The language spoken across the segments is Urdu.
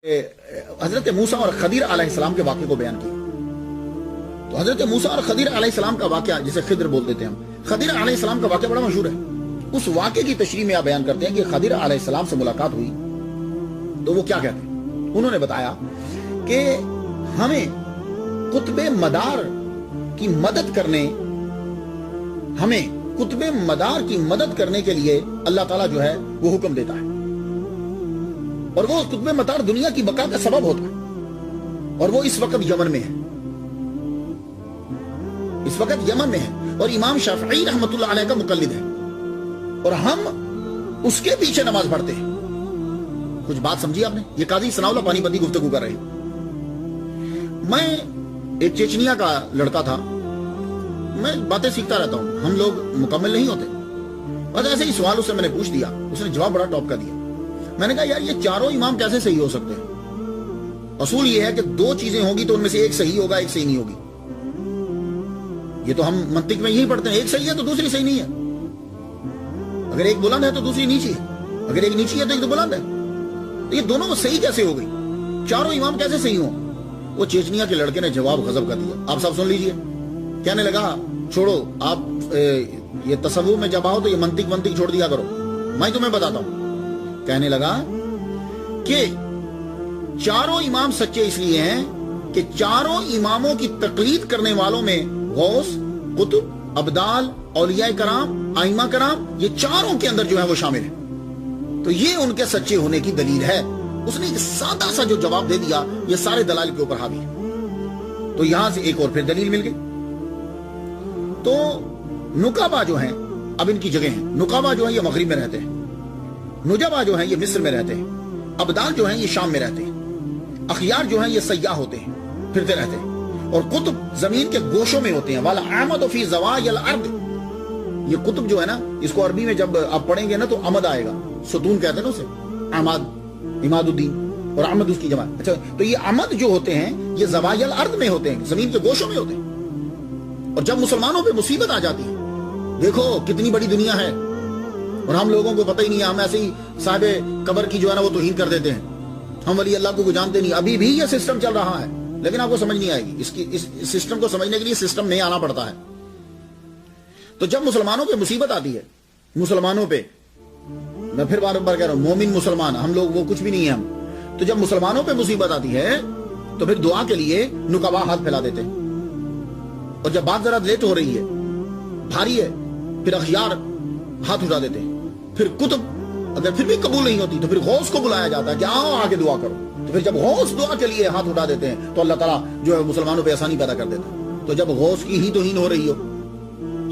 حضرت موسیٰ اور خضر علیہ السلام کے واقعے کو بیان کیا. تو حضرت موسیٰ اور خضر علیہ السلام کا واقعہ جسے خضر بول دیتے ہیں ہم، خضر علیہ السلام کا واقعہ بڑا مشہور ہے. اس واقعے کی تشریح میں آپ بیان کرتے ہیں کہ خضر علیہ السلام سے ملاقات ہوئی تو وہ کیا کہتے ہیں. انہوں نے بتایا کہ ہمیں قطب مدار کی مدد کرنے کے لیے اللہ تعالیٰ جو ہے وہ حکم دیتا ہے، اور وہ قطب مدار دنیا کی بقا کا سبب ہوتا ہے، اور وہ اس وقت یمن میں ہے، اور امام شافعی رحمۃ اللہ علیہ کا مقلد ہے، اور ہم اس کے پیچھے نماز پڑھتے ہیں. کچھ بات سمجھی آپ نے؟ یہ قاضی ثناء اللہ پانی پتی گفتگو کر رہے. میں ایک چیچنیا کا لڑکا تھا، میں باتیں سیکھتا رہتا ہوں، ہم لوگ مکمل نہیں ہوتے. بس ایسے ہی سوال اس سے میں نے پوچھ دیا، اس نے جواب بڑا ٹاپ کا دیا. میں نے کہا یار یہ چاروں امام کیسے صحیح ہو سکتے ہیں؟ اصول یہ ہے کہ دو چیزیں ہوگی تو ان میں سے ایک صحیح ہوگا، ایک صحیح نہیں ہوگی. یہ تو ہم منطق میں یہی پڑھتے ہیں، ایک صحیح ہے تو دوسری صحیح نہیں ہے. اگر ایک بلند ہے تو دوسری نیچی ہے، اگر ایک نیچی ہے تو ایک تو بلند ہے. تو یہ دونوں صحیح کیسے ہو گئی؟ چاروں امام کیسے صحیح ہوں؟ وہ چیچنیا کے لڑکے نے جواب غضب کا دیا. آپ سب سن لیجئے. کہنے لگا چھوڑو آپ یہ تصوف میں جب آؤ تو یہ منطق چھوڑ دیا کرو، میں تمہیں بتاتا ہوں. کہنے لگا کہ چاروں امام سچے اس لیے ہیں کہ چاروں اماموں کی تقلید کرنے والوں میں غوث، قطب، ابدال، اولیاء کرام، ائمہ کرام، یہ چاروں کے اندر جو ہے وہ شامل ہے. تو یہ ان کے سچے ہونے کی دلیل ہے. اس نے ایک سادہ سا جو جواب دے دیا یہ سارے دلائل کے اوپر حاوی ہے. تو یہاں سے ایک اور پھر دلیل مل گئی. تو نقبہ جو ہیں اب ان کی جگہ ہیں. نقبہ جو ہیں یہ مغرب میں رہتے ہیں، نجبہ جو ہیں یہ مصر میں رہتے ہیں، ابدال جو ہیں یہ شام میں رہتے ہیں، اخیار جو ہیں یہ سیاح ہوتے ہیں، پھرتے رہتے ہیں، اور قطب زمین کے گوشوں میں ہوتے ہیں. وَالْعَمَدُ فِي زَوَائِي الْأَرْضِ. یہ قطب جو ہے نا، اس کو عربی میں جب آپ پڑھیں گے نا تو عمد آئے گا. ستون کہتے ہیں نا اسے، عماد الدین، اور عمد اس کی جمع. اچھا، تو یہ عمد جو ہوتے ہیں یہ زوائي الارض میں ہوتے ہیں، زمین کے گوشوں میں ہوتے ہیں. اور جب مسلمانوں پہ مصیبت آ جاتی ہے، دیکھو کتنی بڑی دنیا ہے اور ہم لوگوں کو پتہ ہی نہیں ہے. ہم ایسے ہی صاحب قبر کی جو ہے نا وہ توہین کر دیتے ہیں، ہم ولی اللہ کو جانتے نہیں. ابھی بھی یہ سسٹم چل رہا ہے لیکن آپ کو سمجھ نہیں آئے گی. اس سسٹم کو سمجھنے کے لیے سسٹم میں آنا پڑتا ہے. تو جب مسلمانوں پہ مصیبت آتی ہے، مسلمانوں پہ، میں پھر بار بار کہہ رہا ہوں، مومن مسلمان ہم لوگ وہ کچھ بھی نہیں ہیں ہم. تو جب مسلمانوں پہ مصیبت آتی ہے تو پھر دعا کے لیے نقبہ ہاتھ پھیلا دیتے ہیں. اور جب بات ذرا لیٹ ہو رہی ہے، بھاری ہے، پھر اخیار ہاتھ اٹھا دیتے ہیں. پھر قطب اگر پھر بھی قبول نہیں ہوتی تو پھر غوث کو بلایا جاتا ہے کہ آؤ آگے دعا کرو. تو پھر جب غوث دعا کے لیے ہاتھ اٹھا دیتے ہیں تو اللہ تعالیٰ جو ہے مسلمانوں پہ آسانی پیدا کر دیتا ہے. تو جب غوث کی ہی توہین ہو رہی ہو،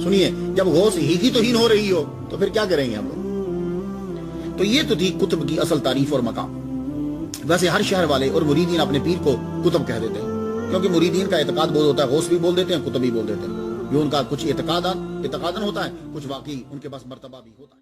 سنیے، جب غوث ہی توہین ہو رہی ہو تو پھر کیا کریں گے ہم لوگ؟ تو یہ تو تھی قطب کی اصل تعریف اور مقام. ویسے ہر شہر والے اور مریدین اپنے پیر کو قطب کہہ دیتے ہیں، کیونکہ مریدین کا اعتقاد بہت ہوتا ہے، غوث بھی بول دیتے ہیں، قطب بھی بول دیتے ہیں. یہ ان کا کچھ اعتقاداً ہوتا ہے، کچھ واقعی ان کے پاس مرتبہ بھی ہوتا ہے.